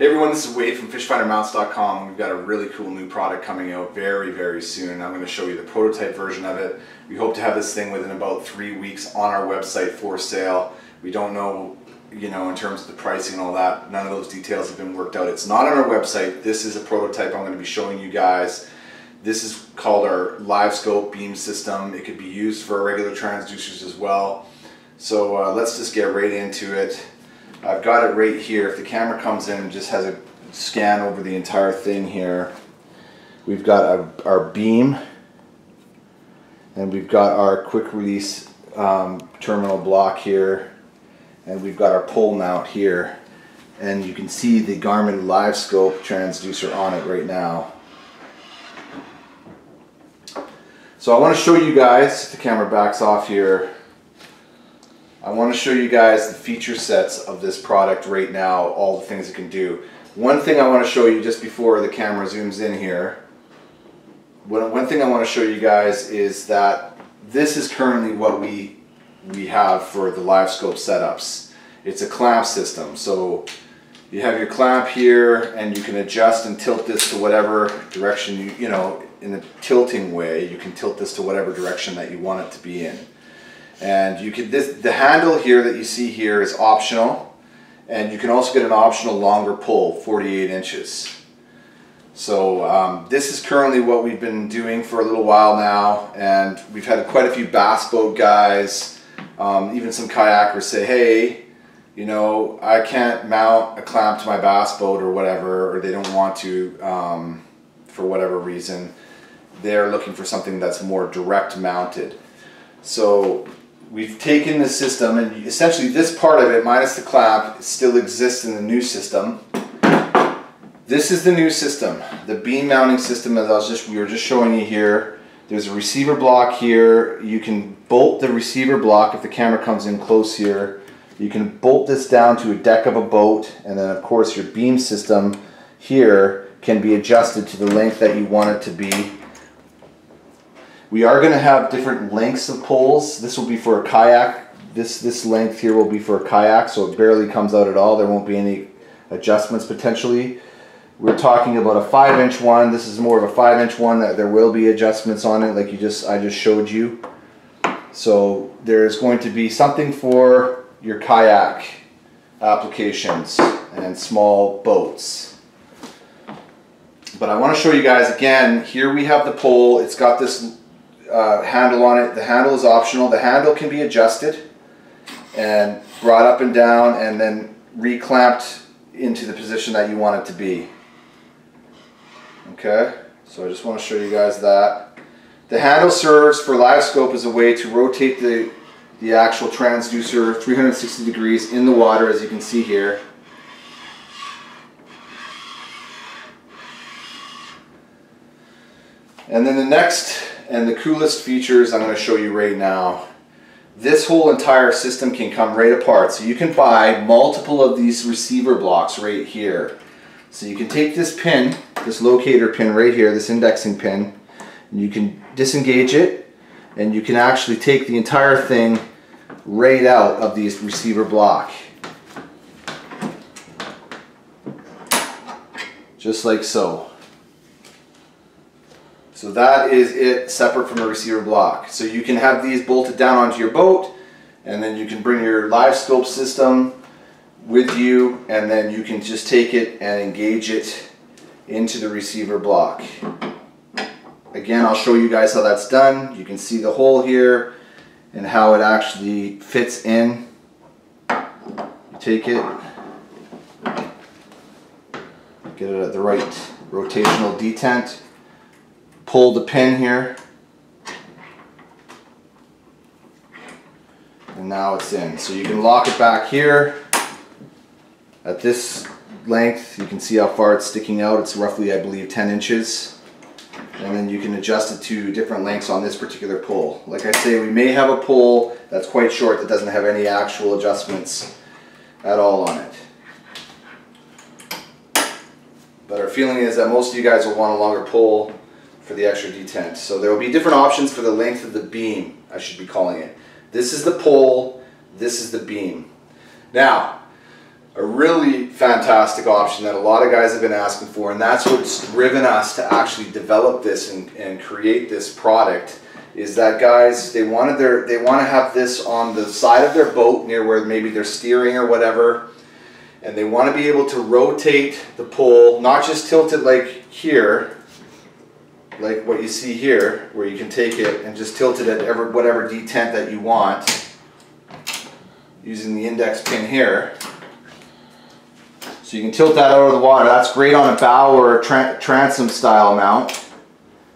Hey everyone, this is Wade from fishfindermounts.com. We've got a really cool new product coming out very soon. I'm going to show you the prototype version of it. We hope to have this thing within about 3 weeks on our website for sale. We don't know, in terms of the pricing and all that. None of those details have been worked out. It's not on our website. This is a prototype I'm going to be showing you guys. This is called our Livescope beam system. It could be used for regular transducers as well. So let's just get right into it. I've got it right here. If the camera comes in and just has a scan over the entire thing here, we've got our beam and we've got our quick release terminal block here, and we've got our pole mount here, and you can see the Garmin Livescope transducer on it right now. So I want to show you guys, if the camera backs off here, I want to show you guys the feature sets of this product right now, all the things it can do. One thing I want to show you just before the camera zooms in here, one thing I want to show you guys is that this is currently what we have for the Livescope setups. It's a clamp system, so you have your clamp here and you can adjust and tilt this to whatever direction in a tilting way. You can tilt this to whatever direction that you want it to be in. And you can the handle here that you see here is optional, and you can also get an optional longer pull, 48 inches. So this is currently what we've been doing for a little while now, and we've had quite a few bass boat guys, even some kayakers say, hey, I can't mount a clamp to my bass boat or whatever, or they don't want to for whatever reason. They're looking for something that's more direct mounted. So we've taken the system, and essentially this part of it, minus the clamp, still exists in the new system. This is the new system, the beam mounting system, as we were just showing you here. There's a receiver block here. You can bolt the receiver block if the camera comes in close here. You can bolt this down to a deck of a boat, and then of course your beam system here can be adjusted to the length that you want it to be. We are going to have different lengths of poles. This will be for a kayak. This length here will be for a kayak, so it barely comes out at all. There won't be any adjustments potentially. We're talking about a 5-inch one. This is more of a 5-inch one that there will be adjustments on it, like I just showed you. So there's going to be something for your kayak applications and small boats. But I want to show you guys again. Here we have the pole. It's got this handle on it. The handle is optional. The handle can be adjusted and brought up and down and then reclamped into the position that you want it to be. Okay, so I just want to show you guys that. The handle serves for Livescope as a way to rotate the actual transducer 360 degrees in the water, as you can see here. And then the next and the coolest features I'm going to show you right now. This whole entire system can come right apart. So you can buy multiple of these receiver blocks right here. So you can take this pin, this locator pin right here, this indexing pin, and you can disengage it, and you can actually take the entire thing right out of the receiver block. Just like so. So that is it, separate from the receiver block. So you can have these bolted down onto your boat, and then you can bring your Livescope system with you, and then you can just take it and engage it into the receiver block. Again, I'll show you guys how that's done. You can see the hole here and how it actually fits in. You take it, get it at the right rotational detent. Pull the pin here, and now it's in. So you can lock it back here at this length. You can see how far it's sticking out. It's roughly, I believe, 10 inches. And then you can adjust it to different lengths on this particular pole. Like I say, we may have a pole that's quite short that doesn't have any actual adjustments at all on it. But our feeling is that most of you guys will want a longer pole for the extra detent. So there will be different options for the length of the beam, I should be calling it. This is the pole, this is the beam. Now, a really fantastic option that a lot of guys have been asking for, and that's what's driven us to actually develop this and create this product. Is that guys, they want to have this on the side of their boat near where maybe they're steering or whatever, and they want to be able to rotate the pole, not just tilt it like here, like what you see here, where you can take it and just tilt it at whatever detent that you want using the index pin here. So you can tilt that out of the water. That's great on a bow or a transom style mount,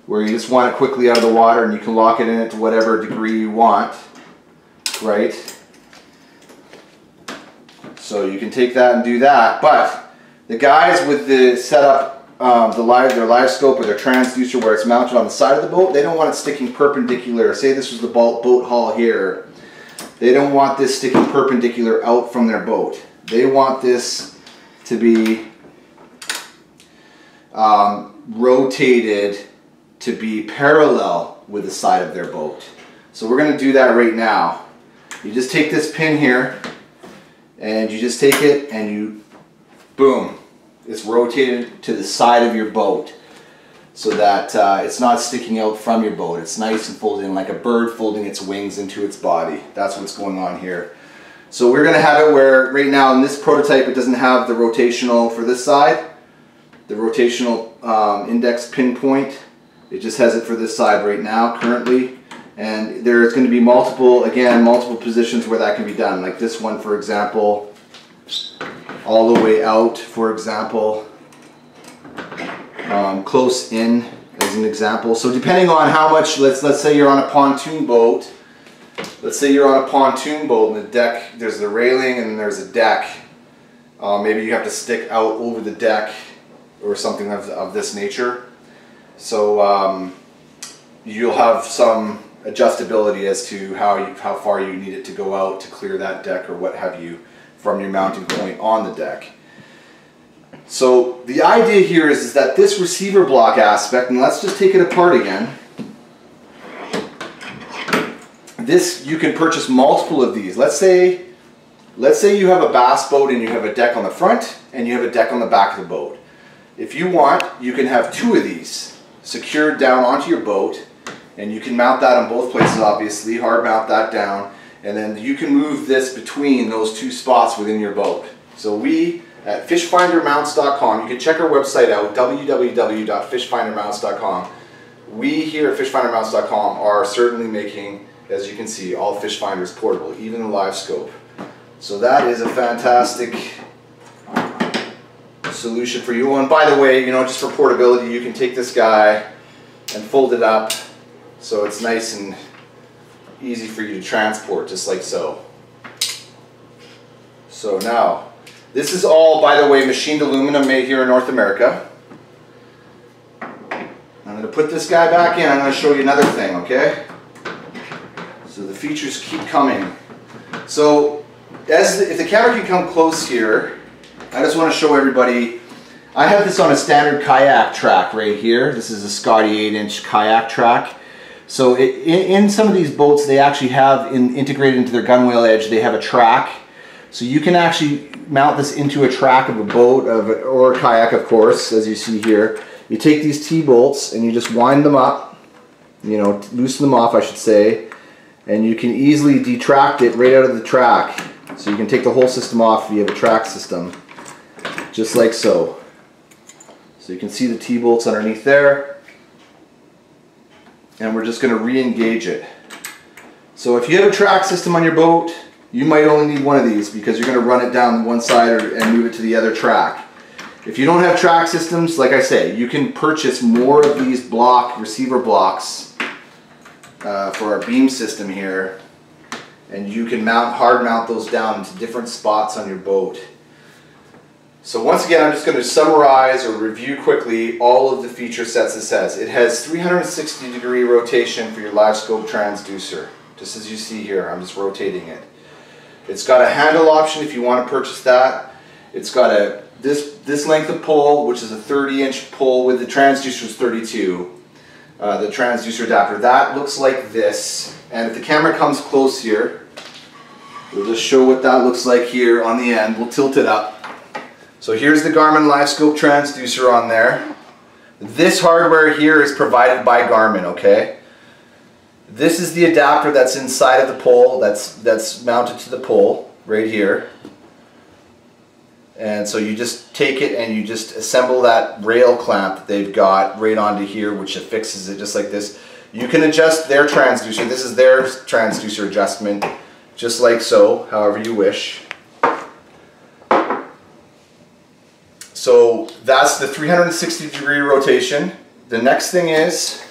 where you just want it quickly out of the water and you can lock it in it to whatever degree you want, right? So you can take that and do that. But the guys with the setup, their Livescope or their transducer where it's mounted on the side of the boat, they don't want it sticking perpendicular. Say this was the boat hull here. They don't want this sticking perpendicular out from their boat. They want this to be rotated to be parallel with the side of their boat. So we're going to do that right now. You just take this pin here and you just take it and you, boom, it's rotated to the side of your boat so that it's not sticking out from your boat. It's nice and folded in like a bird folding its wings into its body. That's what's going on here. So we're going to have it where right now in this prototype it doesn't have the rotational for this side, the rotational index pinpoint. It just has it for this side right now currently, and there's going to be multiple positions where that can be done, like this one for example, all the way out for example, close in as an example. So depending on how much, let's say you're on a pontoon boat. Let's say you're on a pontoon boat and the deck, there's the railing and there's a deck. Maybe you have to stick out over the deck or something of this nature. So you'll have some adjustability as to how far you need it to go out to clear that deck or what have you from your mounting point on the deck. So the idea here is that this receiver block aspect, and let's just take it apart again. This, you can purchase multiple of these. Let's say you have a bass boat and you have a deck on the front and you have a deck on the back of the boat. If you want, you can have two of these secured down onto your boat, and you can mount that on both places, obviously, hard mount that down, and then you can move this between those two spots within your boat. So we at fishfindermounts.com, you can check our website out, www.fishfindermounts.com. We here at fishfindermounts.com are certainly making, as you can see, all fish finders portable, even the Livescope. So that is a fantastic solution for you. And by the way, you know, just for portability, you can take this guy and fold it up so it's nice and easy for you to transport, just like so. So now, this is all, by the way, machined aluminum made here in North America. I'm going to put this guy back in. I'm going to show you another thing, okay? So the features keep coming. So if the camera can come close here, I just want to show everybody, I have this on a standard kayak track right here. This is a Scotty 8-inch kayak track. So in some of these boats, they actually have integrated into their gunwale edge, they have a track. So you can actually mount this into a track of a boat or a kayak, of course, as you see here. You take these T-bolts and you just wind them up, you know, loosen them off, I should say, and you can easily detract it right out of the track. So you can take the whole system off if you have a track system, just like so. So you can see the T-bolts underneath there, and we're just going to re-engage it. So if you have a track system on your boat, you might only need one of these because you're going to run it down one side and move it to the other track. If you don't have track systems, like I say, you can purchase more of these receiver blocks for our beam system here, and you can hard mount those down into different spots on your boat. So once again, I'm just going to summarize or review quickly all of the feature sets this has. It has 360-degree rotation for your Livescope transducer, just as you see here. I'm just rotating it. It's got a handle option if you want to purchase that. It's got this length of pole, which is a 30-inch pole with the transducer is 32. The transducer adapter, that looks like this. And if the camera comes close here, we'll just show what that looks like here on the end. We'll tilt it up. So here's the Garmin Livescope transducer on there. This hardware here is provided by Garmin, okay? This is the adapter that's inside of the pole, that's mounted to the pole right here. And so you just take it and you just assemble that rail clamp that they've got right onto here, which affixes it just like this. You can adjust their transducer. This is their transducer adjustment, just like so, however you wish. So that's the 360-degree rotation. The next thing is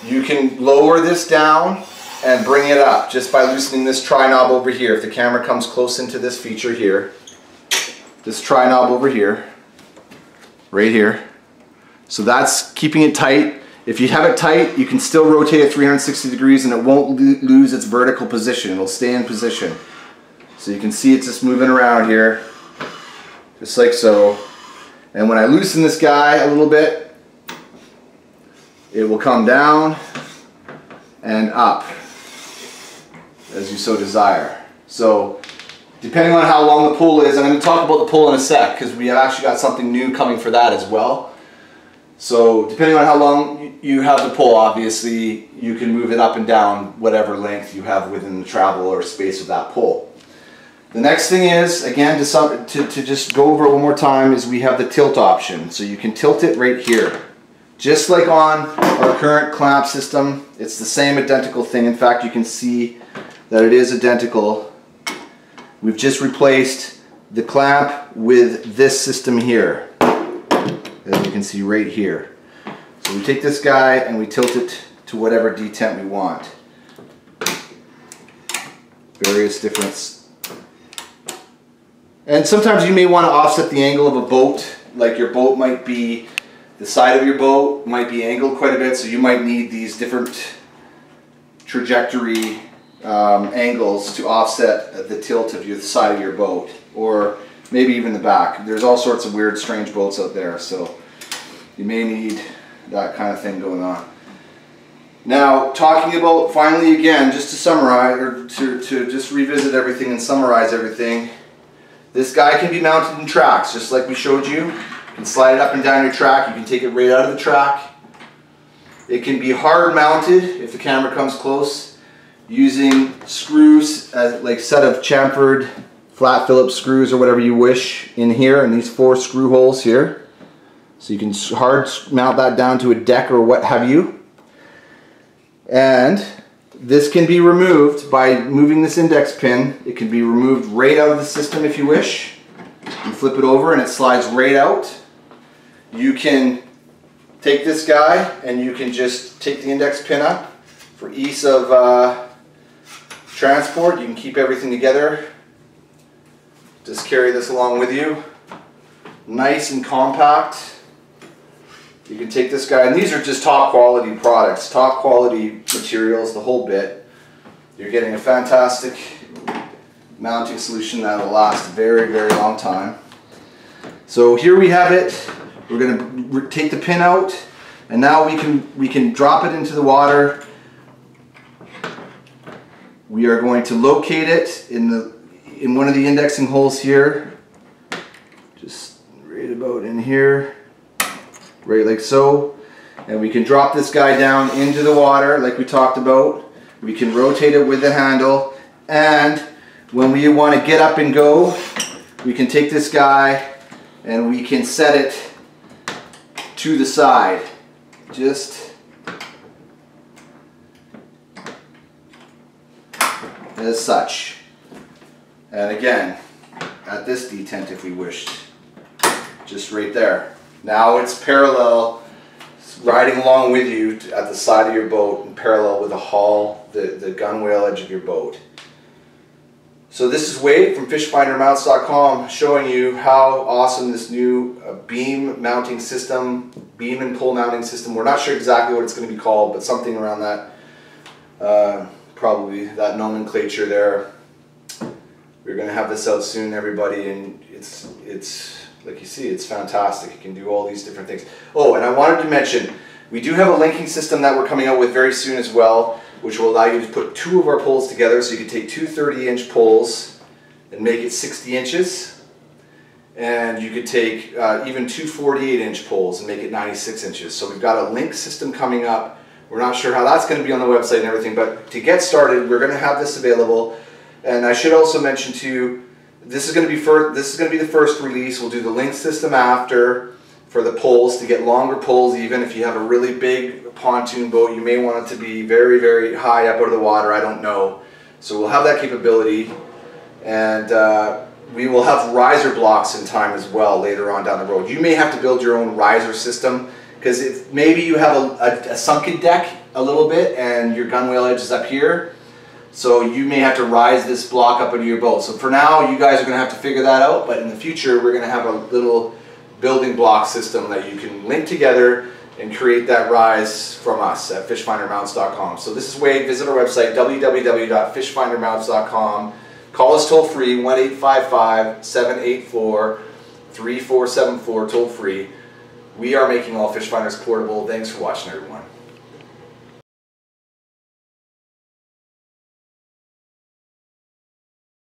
you can lower this down and bring it up just by loosening this tri-knob over here. If the camera comes close into this feature here, this tri-knob over here, right here. So that's keeping it tight. If you have it tight, you can still rotate it 360 degrees and it won't lose its vertical position. It'll stay in position. So you can see it's just moving around here, just like so. And when I loosen this guy a little bit, it will come down and up as you so desire. So depending on how long the pull is, I'm going to talk about the pull in a sec because we have actually got something new coming for that as well. So depending on how long you have the pull, obviously you can move it up and down whatever length you have within the travel or space of that pull. The next thing is, again, to just go over it one more time, is we have the tilt option. So you can tilt it right here. Just like on our current clamp system, it's the same identical thing. In fact, you can see that it is identical. We've just replaced the clamp with this system here, as you can see right here. So we take this guy and we tilt it to whatever detent we want. Various different. And sometimes you may want to offset the angle of a boat, like your boat might be, the side of your boat might be angled quite a bit, so you might need these different trajectory angles to offset the tilt of the side of your boat, or maybe even the back. There's all sorts of weird, strange boats out there, so you may need that kind of thing going on. Now, talking about, finally again, just to summarize, or to just revisit everything and summarize everything, this guy can be mounted in tracks, just like we showed you. You can slide it up and down your track, you can take it right out of the track. It can be hard mounted, if the camera comes close, using screws, like set of chamfered flat Phillips screws or whatever you wish in here, in these 4 screw holes here. So you can hard mount that down to a deck or what have you. And this can be removed by moving this index pin. It can be removed right out of the system if you wish. You flip it over and it slides right out. You can take this guy and you can just take the index pin up for ease of transport. You can keep everything together. Just carry this along with you. Nice and compact. You can take this guy, and these are just top quality products, top quality materials, the whole bit. You're getting a fantastic mounting solution that will last a very, very long time. So here we have it. We're going to take the pin out, and now we can drop it into the water. We are going to locate it in one of the indexing holes here, just right about in here. Right like so, and we can drop this guy down into the water like we talked about. We can rotate it with the handle, and when we want to get up and go, we can take this guy and we can set it to the side, just as such. And again, at this detent if we wished, just right there. Now it's parallel, riding along with you at the side of your boat and parallel with the hull, the gunwale edge of your boat. So this is Wade from fishfindermounts.com showing you how awesome this new beam mounting system, beam and pull mounting system. We're not sure exactly what it's going to be called, but something around that, probably that nomenclature there. We're going to have this out soon, everybody, and it's like you see, it's fantastic. You can do all these different things. Oh, and I wanted to mention, we do have a linking system that we're coming out with very soon as well, which will allow you to put 2 of our poles together. So you can take 2 30-inch poles and make it 60 inches. and you could take even two 48-inch poles and make it 96 inches. So we've got a link system coming up. We're not sure how that's going to be on the website and everything, but to get started, we're going to have this available. And I should also mention to you, this is going to be the first release. We'll do the link system after for the poles to get longer poles. Even if you have a really big pontoon boat, you may want it to be very, very high up out of the water. I don't know. So we'll have that capability, and we will have riser blocks in time as well later on down the road. You may have to build your own riser system, because if maybe you have a sunken deck a little bit and your gunwale edge is up here, so you may have to rise this block up into your boat. So for now, you guys are going to have to figure that out, but in the future, we're going to have a little building block system that you can link together and create that rise from us at fishfindermounts.com. So this is Wade. Visit our website, www.fishfindermounts.com. Call us toll free, 1-855-784-3474, toll free. We are making all fish finders portable. Thanks for watching, everyone.